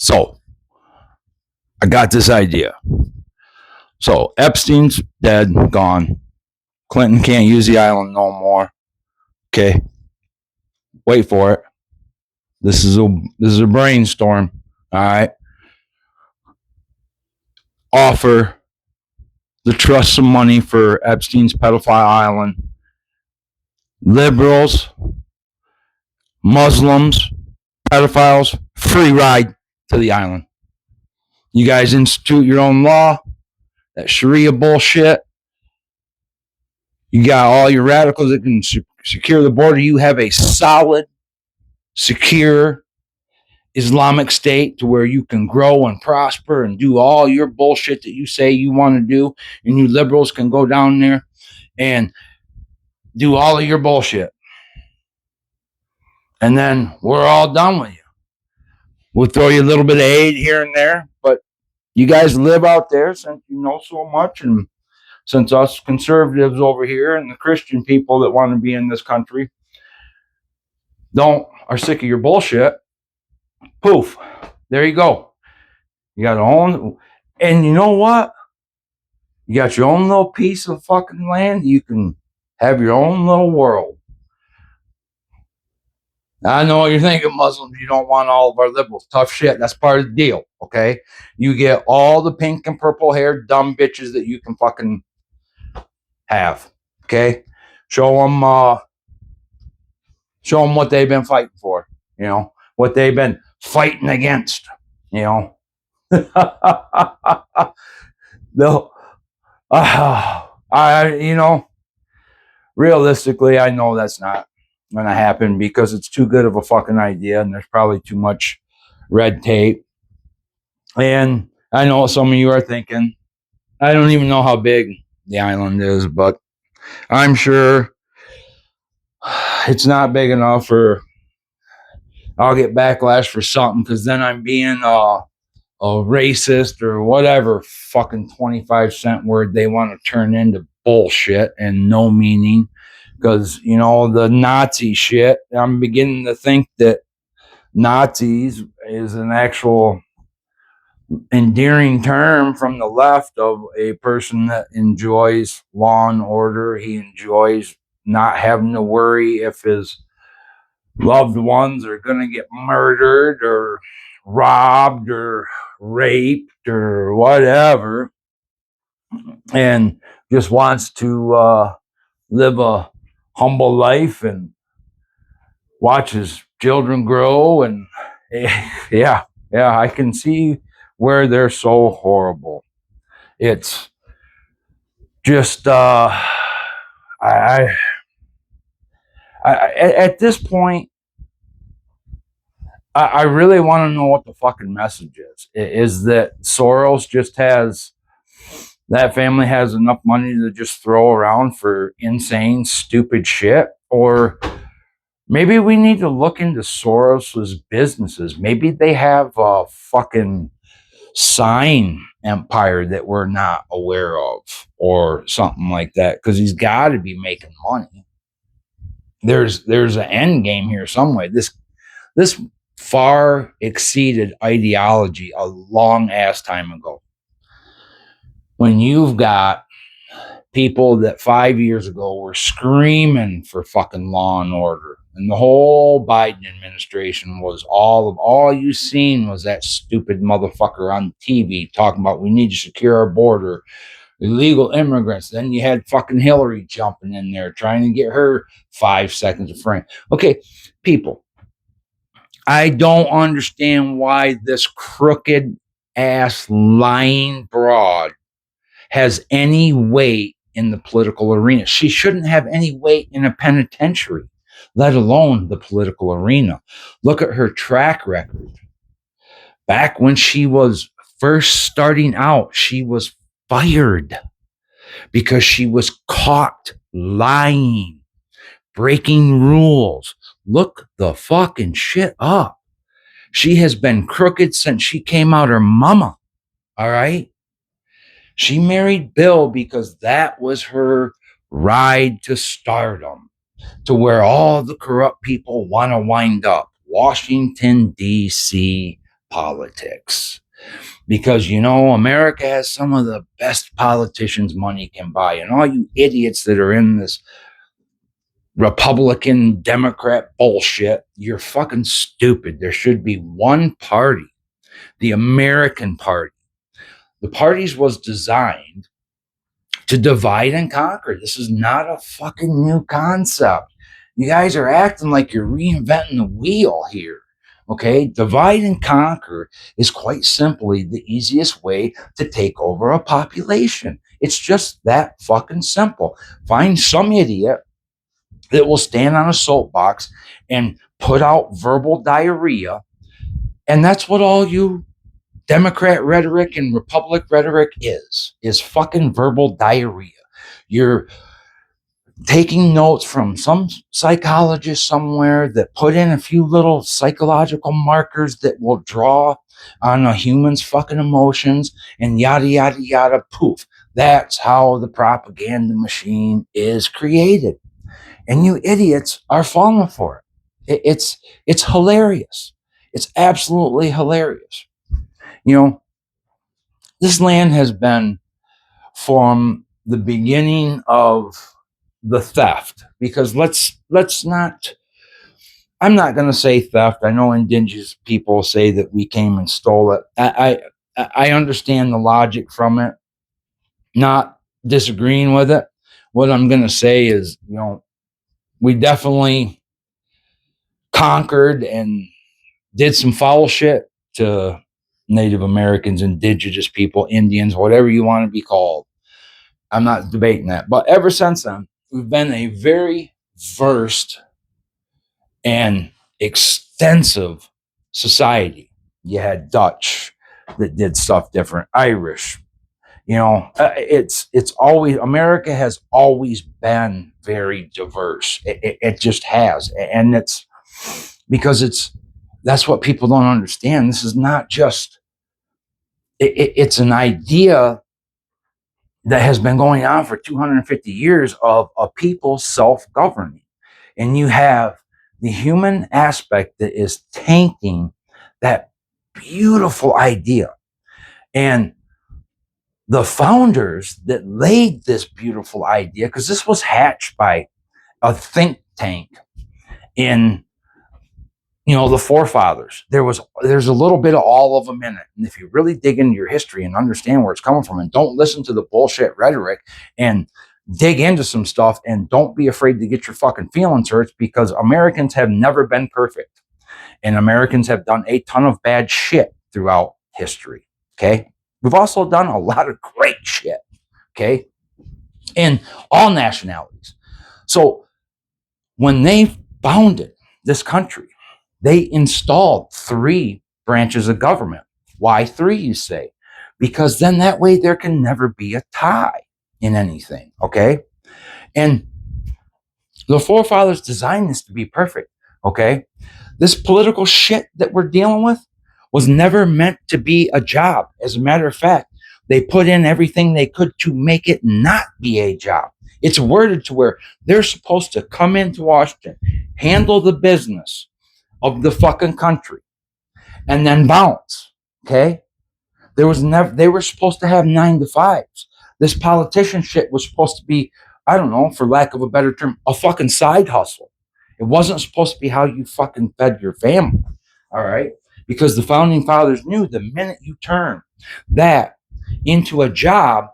So I got this idea. So Epstein's dead, gone. Clinton can't use the island no more. Okay, wait for it. This is a brainstorm. All right. Offer the trust some money for Epstein's pedophile island. Liberals, Muslims, pedophiles, free ride to the island. You guys institute your own law, that Sharia bullshit. You got all your radicals that can secure the border. You have a solid, secure Islamic state to where you can grow and prosper and do all your bullshit that you say you want to do. And you liberals can go down there and do all of your bullshit. And then we're all done with you. We'll throw you a little bit of aid here and there, but you guys live out there since you know so much, and since us conservatives over here and the Christian people that want to be in this country are sick of your bullshit. Poof, there you go. You got your own, and you know what? You got your own little piece of fucking land. You can have your own little world. I know what you're thinking, Muslims. You don't want all of our liberals. Tough shit. That's part of the deal, okay? You get all the pink and purple haired dumb bitches that you can fucking have, okay? Show them what they've been fighting for, you know, what they've been fighting against, you know. No, realistically, I know that's not going to happen because it's too good of a fucking idea, and there's probably too much red tape. And I know some of you are thinking, I don't even know how big the island is, but I'm sure it's not big enough for I'll get backlash for something, because then I'm being a racist or whatever fucking 25-cent word they want to turn into bullshit and no meaning. Because, you know, the Nazi shit, I'm beginning to think that Nazis is an actual endearing term from the left of a person that enjoys law and order. He enjoys not having to worry if his loved ones are going to get murdered or robbed or raped or whatever, and just wants to live a humble life and watch his children grow. And yeah, I can see where they're so horrible. It's just I at this point, I really want to know what the fucking message is. Is that Soros just has, that family has enough money to just throw around for insane, stupid shit? Or maybe we need to look into Soros's businesses. Maybe they have a fucking sign empire that we're not aware of or something like that, because he's got to be making money. There's an end game here some way. This far exceeded ideology a long ass time ago. When you've got people that 5 years ago were screaming for fucking law and order, and the whole Biden administration was all you seen was that stupid motherfucker on TV talking about we need to secure our border, illegal immigrants. Then you had fucking Hillary jumping in there trying to get her 5 seconds of frame. Okay, people, I don't understand why this crooked ass lying broad has any weight in the political arena. She shouldn't have any weight in a penitentiary, let alone the political arena. Look at her track record. Back when she was first starting out, she was fired because she was caught lying, breaking rules. Look the fucking shit up. She has been crooked since she came out her mama. All right. She married Bill because that was her ride to stardom, to where all the corrupt people want to wind up. Washington, D.C., politics. Because, America has some of the best politicians money can buy. And all you idiots that are in this Republican, Democrat bullshit, you're fucking stupid. There should be one party, the American party. The parties was designed to divide and conquer. This is not a fucking new concept. You guys are acting like you're reinventing the wheel here. Okay, divide and conquer is quite simply the easiest way to take over a population. It's just that fucking simple. Find some idiot that will stand on a soapbox and put out verbal diarrhea. And that's what all you Democrat rhetoric and Republic rhetoric is fucking verbal diarrhea. You're taking notes from some psychologist somewhere that put in a few little psychological markers that will draw on a human's fucking emotions and yada, yada, yada, poof. That's how the propaganda machine is created. And you idiots are falling for it. It's hilarious. It's absolutely hilarious. This land has been from the beginning of the theft, because I'm not going to say theft. I know indigenous people say that we came and stole it. I understand the logic from it, not disagreeing with it. What I'm going to say is, we definitely conquered and did some foul shit to Native Americans, indigenous people, Indians, whatever you want to be called. I'm not debating that. But ever since then, we've been a very versed and extensive society. You had Dutch that did stuff different, Irish. It's always, America has always been very diverse. It just has. And it's because that's what people don't understand. This is not just, it's an idea that has been going on for 250 years of a people self-governing. And you have the human aspect that is tanking that beautiful idea. And the founders that laid this beautiful idea, because this was hatched by a think tank in the forefathers. There's a little bit of all of them in it. And if you really dig into your history and understand where it's coming from, and don't listen to the bullshit rhetoric, and dig into some stuff, and don't be afraid to get your fucking feelings hurt, because Americans have never been perfect. And Americans have done a ton of bad shit throughout history. Okay. We've also done a lot of great shit. Okay. In all nationalities. So when they founded this country, they installed 3 branches of government. Why 3, you say? Because then that way there can never be a tie in anything, okay? And the forefathers designed this to be perfect, okay? This political shit that we're dealing with was never meant to be a job. As a matter of fact, they put in everything they could to make it not be a job. It's worded to where they're supposed to come into Washington, handle the business of the fucking country, and then bounce. Okay, they were supposed to have 9 to 5s. This politician shit was supposed to be, I don't know, for lack of a better term, a fucking side hustle. It wasn't supposed to be how you fucking fed your family. All right, because the founding fathers knew the minute you turn that into a job,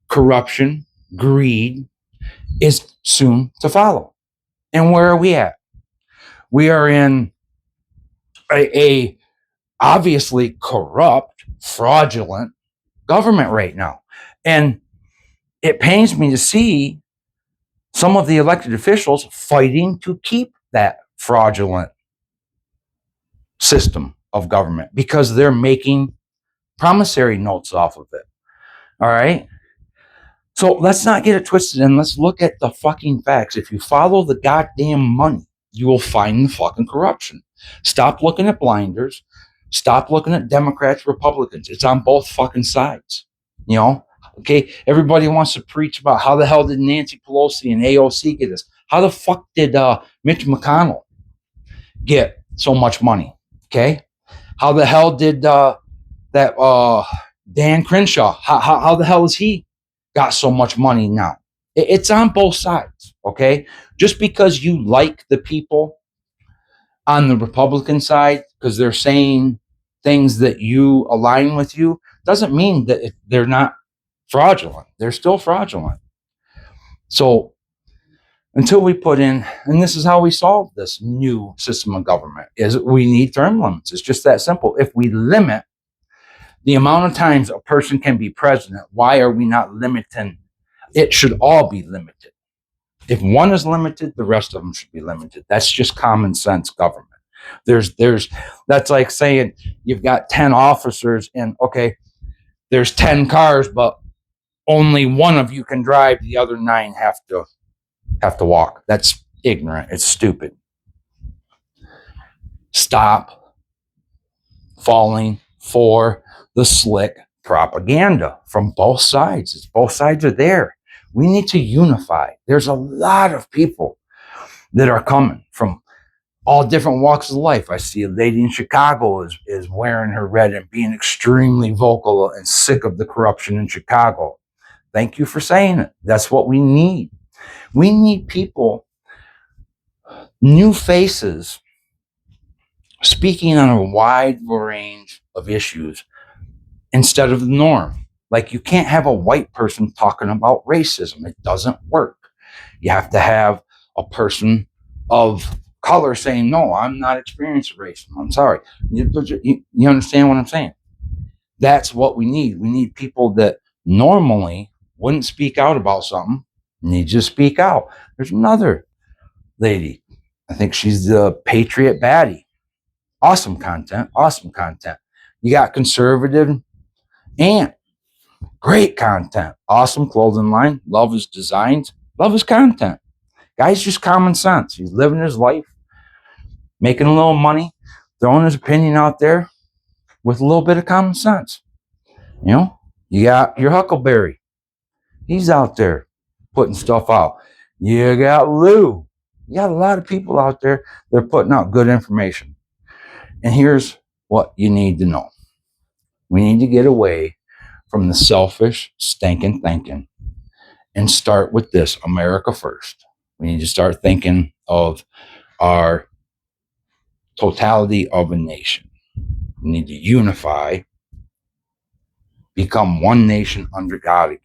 corruption, greed is soon to follow. And where are we at? We are in a obviously corrupt, fraudulent government right now. And it pains me to see some of the elected officials fighting to keep that fraudulent system of government, because they're making promissory notes off of it. All right. So let's not get it twisted, and let's look at the fucking facts. If you follow the goddamn money, you will find the fucking corruption. Stop looking at blinders. Stop looking at Democrats, Republicans. It's on both fucking sides. Okay? Everybody wants to preach about how the hell did Nancy Pelosi and AOC get this? How the fuck did Mitch McConnell get so much money? Okay? How the hell did that Dan Crenshaw, how the hell has he got so much money now? It's on both sides, okay? Just because you like the people on the Republican side because they're saying things that you align with you doesn't mean that they're not fraudulent. They're still fraudulent. So until we put in, and this is how we solve this new system of government, is we need term limits. It's just that simple. If we limit the amount of times a person can be president, why are we not limiting? It should all be limited. If one is limited, the rest of them should be limited. That's just common sense government. There's that's like saying you've got 10 officers and okay, there's 10 cars, but only one of you can drive, the other 9 have to walk. That's ignorant. It's stupid. Stop falling for the slick propaganda from both sides. It's both sides are there. We need to unify. There's a lot of people that are coming from all different walks of life. I see a lady in Chicago is wearing her red and being extremely vocal and sick of the corruption in Chicago. Thank you for saying it. That's what we need. We need people, new faces, speaking on a wide range of issues instead of the norm. Like you can't have a white person talking about racism. It doesn't work. You have to have a person of color saying, no, I'm not experiencing racism. I'm sorry. You understand what I'm saying? That's what we need. We need people that normally wouldn't speak out about something, need to speak out. There's another lady. I think she's the Patriot Baddie. Awesome content. Awesome content. You got conservative and great content. Awesome clothing line. Love his designs. Love his content. Guy's just common sense. He's living his life, making a little money, throwing his opinion out there with a little bit of common sense. You know, you got your Huckleberry. He's out there putting stuff out. You got Lou. You got a lot of people out there that are putting out good information. And here's what you need to know. We need to get away from the selfish, stinking thinking and start with this America first. We need to start thinking of our totality of a nation. We need to unify, become one nation under God again.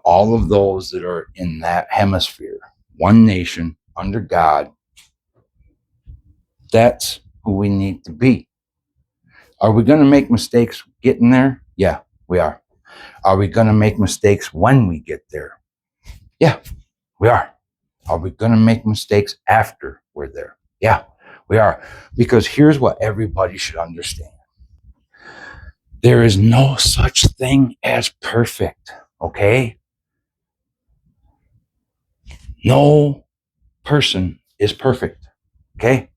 All of those that are in that hemisphere, one nation under God, that's who we need to be. Are we going to make mistakes getting there? Yeah, we are. Are we going to make mistakes when we get there? Yeah, we are. Are we going to make mistakes after we're there? Yeah, we are. Because here's what everybody should understand. There is no such thing as perfect, okay? No person is perfect, okay?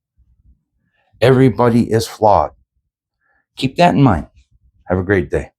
Everybody is flawed. Keep that in mind. Have a great day.